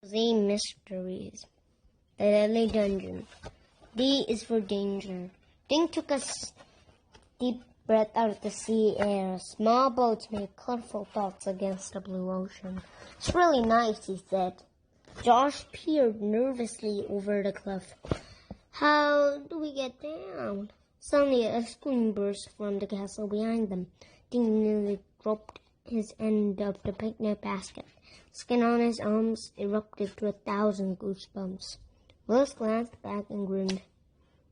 Z Mysteries. The Deadly Dungeon. D is for danger. Dink took a deep breath out of the sea air. Small boats made colorful dots against the blue ocean. It's really nice, he said. Josh peered nervously over the cliff. How do we get down? Suddenly a scream burst from the castle behind them. Dink nearly dropped his end of the picnic basket. Skin on his arms erupted to 1,000 goosebumps. Willis glanced back and grinned.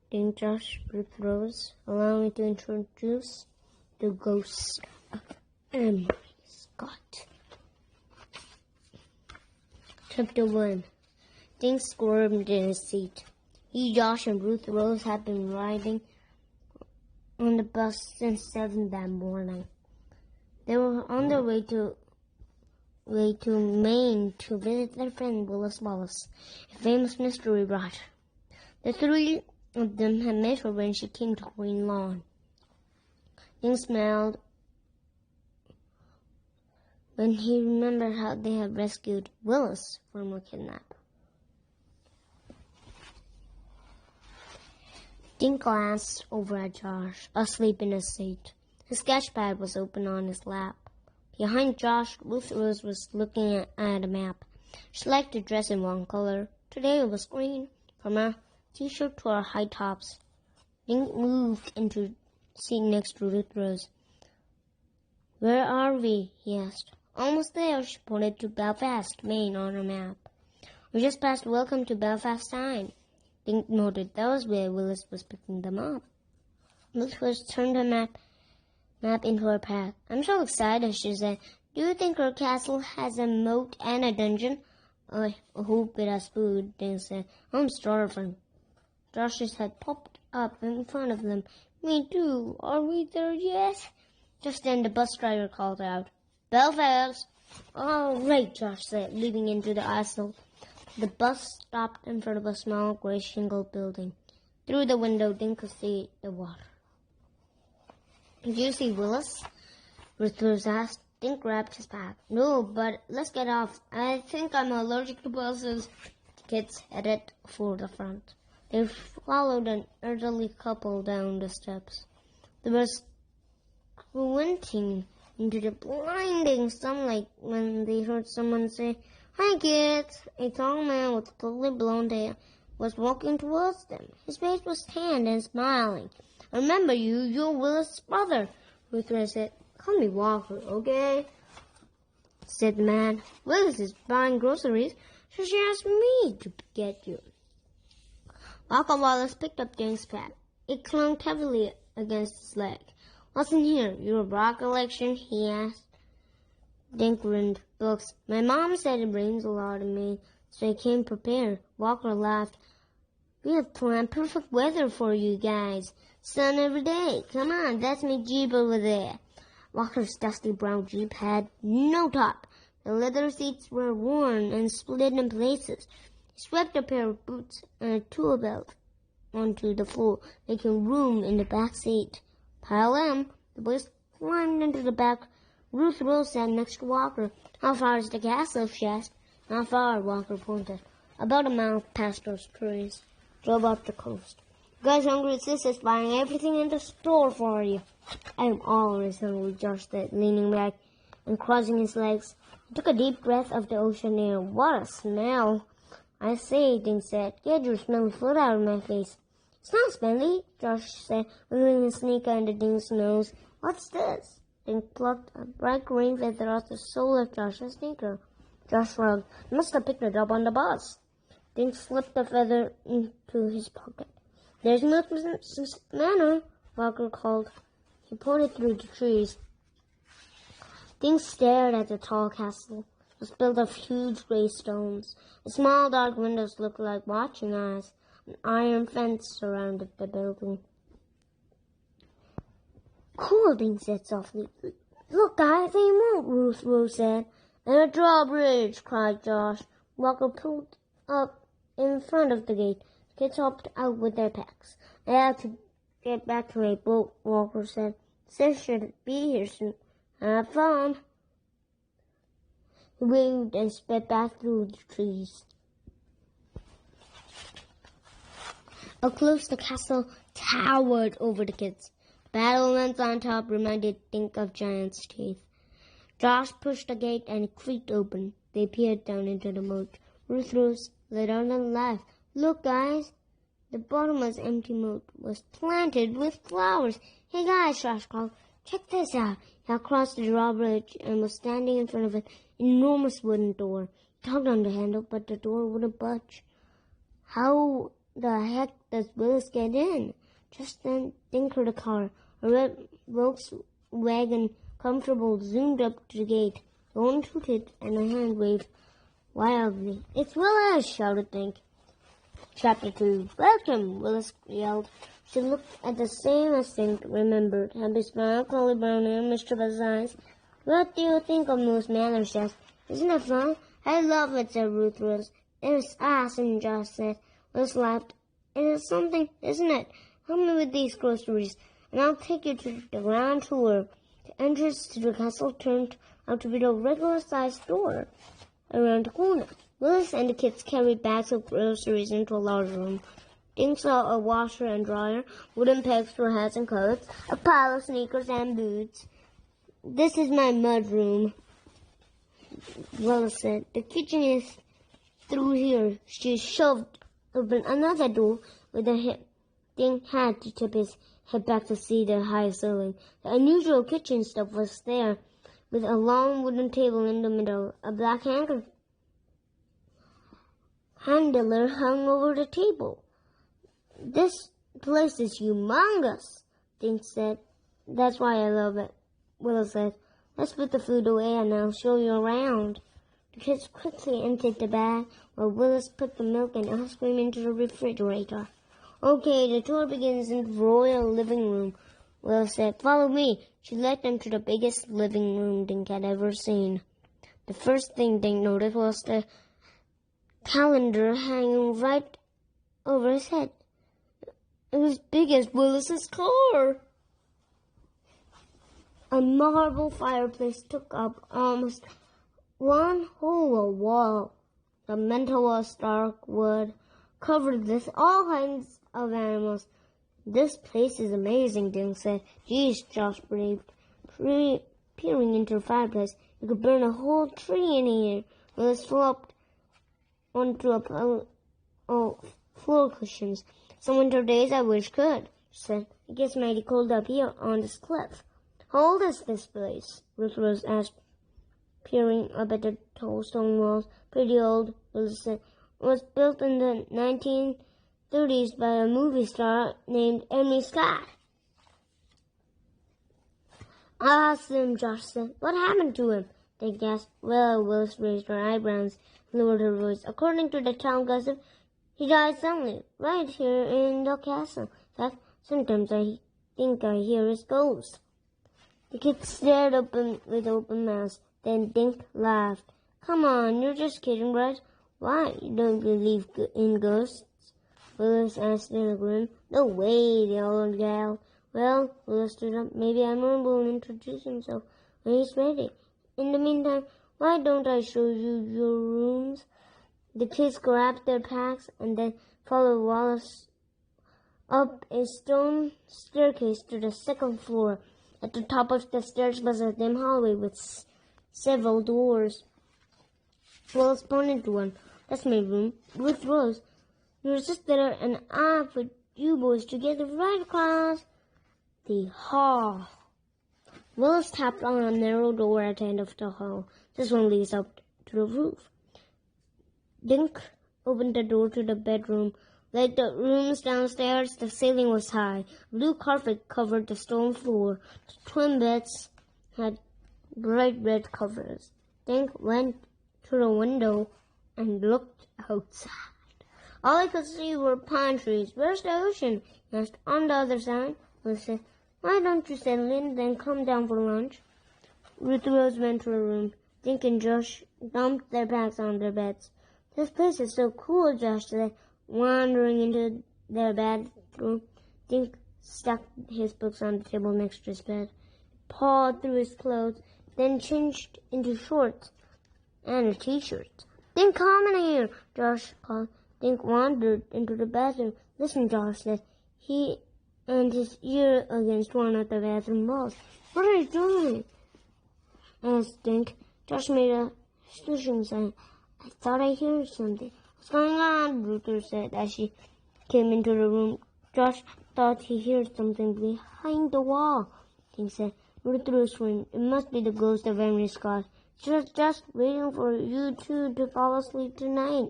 Dink, Josh, Ruth Rose, allow me to introduce the ghost of Emery Scott. Chapter 1. Dink squirmed in his seat. He, Josh, and Ruth Rose had been riding on the bus since 7 that morning. They were on their way to Maine to visit their friend Willis Wallace, a famous mystery writer. The three of them had met her when she came to Green Lawn. Dink smiled when he remembered how they had rescued Willis from a kidnap. Dink glanced over at Josh, asleep in his seat. His sketchpad was open on his lap. Behind Josh, Ruth Rose was looking at a map. She liked to dress in one color. Today it was green, from her t-shirt to her high tops. Dink moved into the seat next to Ruth Rose. Where are we? He asked. Almost there, she pointed to Belfast, Maine on her map. We just passed Welcome to Belfast sign. Dink noted that was where Willis was picking them up. Ruth Rose turned her map into her pack. I'm so excited, she said. Do you think our castle has a moat and a dungeon? I hope it has food, Dink said. I'm starving. Josh's head popped up in front of them. Me too. Are we there yet? Just then the bus driver called out, Belfast! All right, Josh said, leaping into the aisle. The bus stopped in front of a small gray shingle building. Through the window, Dink could see the water. Did you see Willis? Ruth Rose asked. Dink grabbed his pack. No, but let's get off. I think I'm allergic to buses. The kids headed for the front. They followed an elderly couple down the steps. They were squinting into the blinding sunlight when they heard someone say, Hi, kids. A tall man with totally blonde hair was walking towards them. His face was tanned and smiling. I remember you. You're Willis' brother, Ruth Rose said. Call me Walker, okay? Said the man. Willis is buying groceries, so she asked me to get you. Walker Wallace picked up Dink's pack. It clung heavily against his leg. What's in here? Your rock collection? He asked. Dink grinned. Books. My mom said it rains a lot in Maine, so I came prepared. Walker laughed. We have planned perfect weather for you guys. Sun every day. Come on, that's my Jeep over there. Walker's dusty brown Jeep had no top. The leather seats were worn and split in places. He swept a pair of boots and a tool belt onto the floor, making room in the back seat. Pile them. The boys climbed into the back. Ruth Rose sat next to Walker. How far is the castle? She asked. Not far, Walker pointed. About a mile past those trees. Drove up the coast. You guys hungry? Sister's buying everything in the store for you. I'm always hungry, Josh said, leaning back and crossing his legs. He took a deep breath of the ocean air. What a smell! I say, Dink said. Get your smelly foot out of my face. It's not smelly, Josh said, wiggling his sneaker under Dink's nose. What's this? Dink plucked a bright green feather off the sole of Josh's sneaker. Josh shrugged. I must have picked it up on the bus. Dink slipped the feather into his pocket. There's Mrs. Manor, Walker called. He pointed through the trees. Dink stared at the tall castle. It was built of huge gray stones. The small dark windows looked like watching eyes. An iron fence surrounded the building. Cool, Dink said softly. Look, guys, they move, Ruth Rose said. And a drawbridge, cried Josh. Walker pulled up in front of the gate. The kids hopped out with their packs. I have to get back to my boat, Walker said. Sis should be here soon. Have fun. He waved and sped back through the trees. Up close, the castle towered over the kids. Battlements on top reminded Dink of giant's teeth. Josh pushed the gate and it creaked open. They peered down into the moat. Ruth Rose let out a laugh. Look, guys! The bottomless empty moat was planted with flowers. Hey, guys, Josh called. Check this out. He crossed the drawbridge and was standing in front of an enormous wooden door. He tugged on the handle, but the door wouldn't budge. How the heck does Willis get in? Just then, Dink heard a car. A red Volkswagen Comfortable zoomed up to the gate. The horn tooted and a hand waved wildly. It's Willis! Shouted Dink. Chapter 2. Welcome! Willis yelled. She looked at the same as Dink remembered. Happy smile, curly brown hair, mischievous eyes. What do you think of most manners, Jess? Isn't it fun? I love it, said Ruth Rose. It's awesome, Josh said. Willis laughed. It is something, isn't it? Help me with these groceries, and I'll take you to the grand tour. The entrance to the castle turned out to be the regular-sized door around the corner. Willis and the kids carried bags of groceries into a large room. Dink saw a washer and dryer, wooden pegs for hats and coats, a pile of sneakers and boots. This is my mud room, Willis said. The kitchen is through here. She shoved open another door with a hip. Dink had to tip his head back to see the high ceiling. The unusual kitchen stuff was there, with a long wooden table in the middle. A black handler hung over the table. This place is humongous, Dink said. That's why I love it, Willis said. Let's put the food away and I'll show you around. The kids quickly emptied the bag while Willis put the milk and ice cream into the refrigerator. Okay, the tour begins in the royal living room, Willis said. Follow me. She led them to the biggest living room Dink had ever seen. The first thing Dink noticed was the calendar hanging right over his head. It was big as Willis's car. A marble fireplace took up almost one whole wall. The mantel was dark wood, covered with all kinds of animals. This place is amazing, Dink said. Geez, Josh breathed, peering into the fireplace. You could burn a whole tree in here. Willis flopped onto a pile of floor cushions. Some winter days I wish could, she said. It gets mighty cold up here on this cliff. How old is this place? Ruth Rose asked, peering up at the tall stone walls. Pretty old, Willis said. It was built in the 1930s by a movie star named Emmy Scott. Awesome, Josh said. What happened to him? Dink asked. Well, Willis raised her eyebrows and lowered her voice. According to the town gossip, he died suddenly, right here in the castle. In fact, sometimes I think I hear his ghost. The kids stared with open mouths. Then Dink laughed. Come on, you're just kidding, right? Why? You don't believe in ghosts? Willis asked in a grin. No way, the old gal. Well, Willis stood up. Maybe Admiral will introduce himself when he's ready. In the meantime, why don't I show you your rooms? The kids grabbed their packs and then followed Wallace up a stone staircase to the second floor. At the top of the stairs was a dim hallway with several doors. Wallace pointed to one. That's my room. Ruth Rose. Your sister and I put you boys together right across the hall. Willis tapped on a narrow door at the end of the hall. This one leads up to the roof. Dink opened the door to the bedroom. Like the rooms downstairs, the ceiling was high. Blue carpet covered the stone floor. The twin beds had bright red covers. Dink went to the window and looked outside. All I could see were pine trees. Where's the ocean? He asked. On the other side. Willis said. Why don't you settle in, then come down for lunch? Ruth Rose went to her room. Dink and Josh dumped their packs on their beds. This place is so cool, Josh said, wandering into their bedroom. Dink stuck his books on the table next to his bed, pawed through his clothes, then changed into shorts and a t-shirt. Dink, come in here, Josh called. Dink wandered into the bathroom. Listen, Josh said, he and his ear against one of the bathroom walls. What are you doing? Asked Dink. Josh made a swishing sign. I thought I heard something. What's going on? Ruther said as she came into the room. Josh thought he heard something behind the wall, Dink said. Ruther screamed. It must be the ghost of Henry Scott. She's just waiting for you two to fall asleep tonight.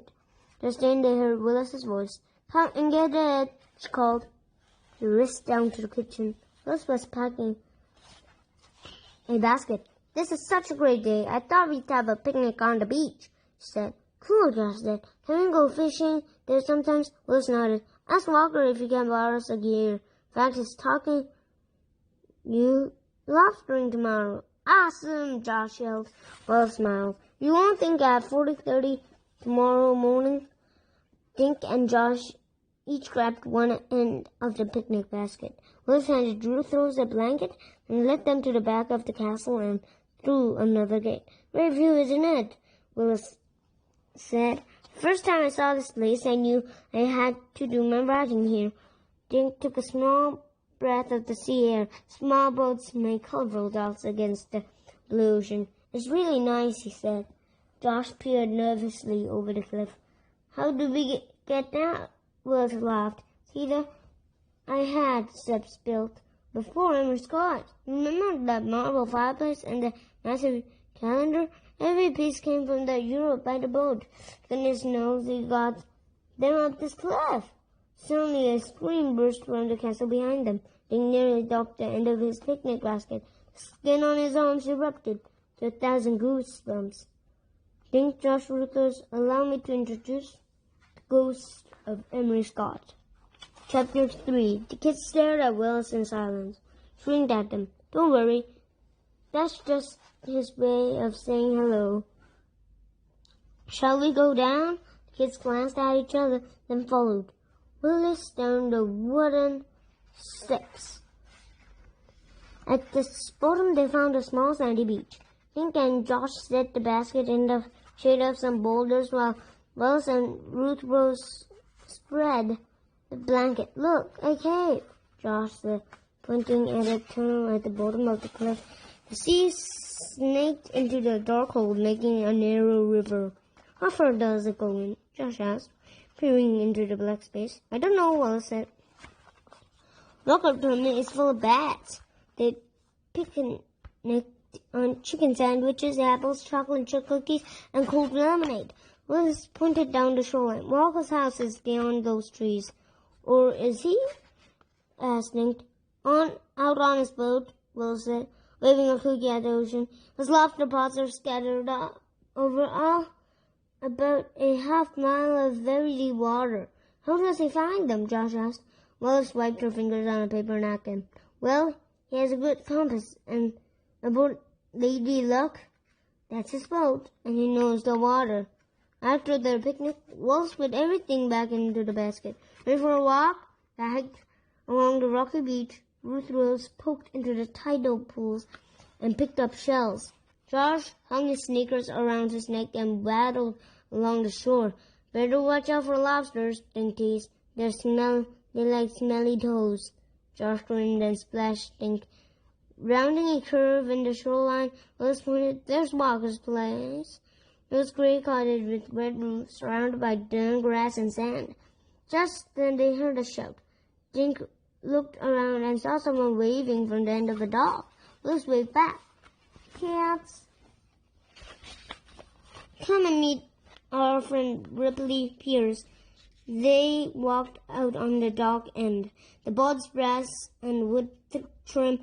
Just then they heard Willis's voice. Come and get it, she called. She raced down to the kitchen. Willis was packing a basket. This is such a great day. I thought we'd have a picnic on the beach, she said. Cool, Josh said. Can we go fishing there sometimes? Willis nodded. Ask Walker if he can borrow us a gear. In fact, he's talking you lobstering tomorrow. Awesome, Josh yelled. Willis smiled. You won't think at 40:30 tomorrow morning? Dink and Josh each grabbed one end of the picnic basket. Willis handed Ruther a blanket and led them to the back of the castle and through another gate. Great view, isn't it? Willis said. First time I saw this place, I knew I had to do my writing here. Dink took a small breath of the sea air. Small boats make colorful dots against the blue ocean. It's really nice, he said. Josh peered nervously over the cliff. How do we get down? Willis laughed. See, I had steps built before Henry Scott. Remember that marble fireplace and the massive calendar? Every piece came from the Europe by the boat. Goodness knows we got them up this cliff. Suddenly a scream burst from the castle behind them. Dink nearly dropped the end of his picnic basket. The skin on his arms erupted to 1,000 goosebumps. Dink, Josh, Rutgers, allow me to introduce the ghost of Henry Scott. Chapter 3. The kids stared at Willis in silence. She winked at them. Don't worry. That's just his way of saying hello. Shall we go down? The kids glanced at each other, then followed Willis down the wooden steps. At the bottom they found a small sandy beach. Dink and Josh set the basket in the shade of some boulders while Willis and Ruth Rose spread the blanket. Look, a cave, Josh said, pointing at a tunnel at the bottom of the cliff. The sea snaked into the dark hole, making a narrow river. How far does it go in? Josh asked, peering into the black space. I don't know, Willis said. Rocker told me it's full of bats. They picnicked on chicken sandwiches, apples, chocolate chip cookies, and cold lemonade. Willis pointed down the shoreline. Walker's house is beyond those trees. Or is he? Asked Dink. Out on his boat, Willis said, waving a cookie at the ocean. His lobster pots are scattered over all about a half-mile of very deep water. How does he find them? Josh asked. Willis wiped her fingers on a paper napkin. Well, he has a good compass, and about Lady Luck, that's his boat, and he knows the water. After their picnic, Willis put everything back into the basket. Ready for a walk? They hiked along the rocky beach. Ruth Rose poked into the tidal pools and picked up shells. Josh hung his sneakers around his neck and waddled along the shore. Better watch out for lobsters, Dink teased. They like smelly toes. Josh grinned and splashed Dink. Rounding a curve in the shoreline, Willis pointed, there's Walker's place. It was gray cottage with red roofs surrounded by dun grass and sand. Just then they heard a shout. Dink looked around and saw someone waving from the end of the dock. Willis waved back. Cats, come and meet our friend Ripley Pierce. They walked out on the dock end. The boat's brass and wood trim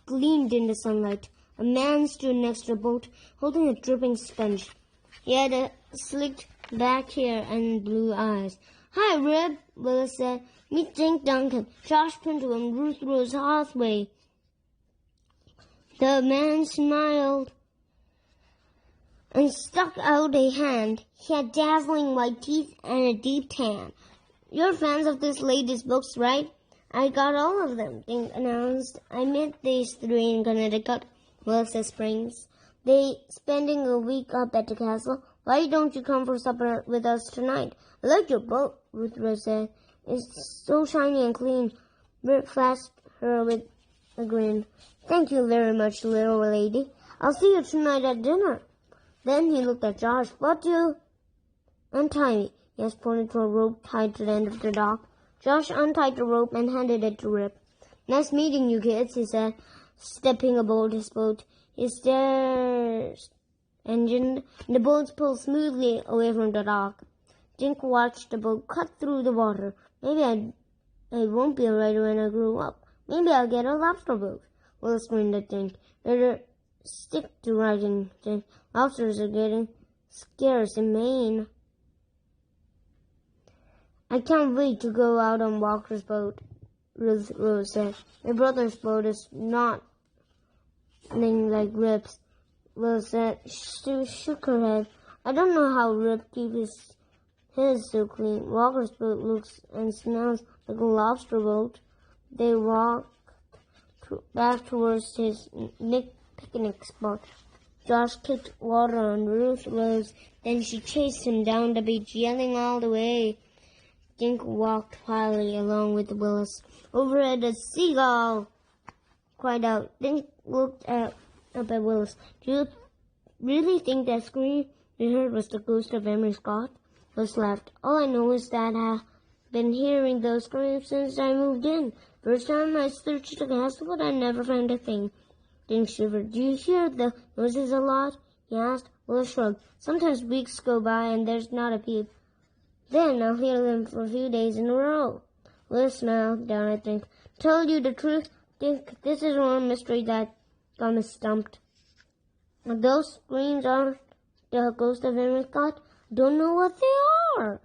gleamed in the sunlight. A man stood next to the boat, holding a dripping sponge. He had a slicked back hair and blue eyes. Hi, Rib, Willis said. Meet Dink Duncan, Josh Pinto, and Ruth Rose Hathaway. The man smiled and stuck out a hand. He had dazzling white teeth and a deep tan. You're fans of this lady's books, right? I got all of them, Dink announced. I met these three in Connecticut, Willis Springs. They spending a week up at the castle. Why don't you come for supper with us tonight? I like your boat, Ruth said. It's so shiny and clean. Rip clasped her with a grin. Thank you very much, little lady. I'll see you tonight at dinner. Then he looked at Josh. What do you untie me? He has pointed to a rope tied to the end of the dock. Josh untied the rope and handed it to Rip. Nice meeting you kids, he said, stepping aboard his boat. His stairs engine, and the boat pulled smoothly away from the dock. Dink watched the boat cut through the water. Maybe I won't be a writer when I grow up. Maybe I'll get a lobster boat. Willis grinned at Dink. Better stick to writing, Dink. Lobsters are getting scarce in Maine. I can't wait to go out on Walker's boat, Rose said. My brother's boat is not like Rip's. Will said. She shook her head. I don't know how Rip keeps his so clean. Walker's boat looks and smells like a lobster boat. They walked back towards his picnic spot. Josh kicked water on Ruth Rose. Then she chased him down the beach, yelling all the way. Dink walked quietly along with Willis. Overhead, a seagull cried out. Dink looked up at Willis. Do you really think that scream we heard was the ghost of Emery Scott? Willis laughed. All I know is that I've been hearing those screams since I moved in. First time I searched the castle, but I never found a thing. Dink shivered. Do you hear the noises a lot? He asked. Willis shrugged. Sometimes weeks go by and there's not a peep. Then I'll hear them for a few days in a row. Willis smiled down at Dink. Tell you the truth, Dink, this is one mystery that got me stumped. Those screams aren't the ghost of Emery Scott. Don't know what they are.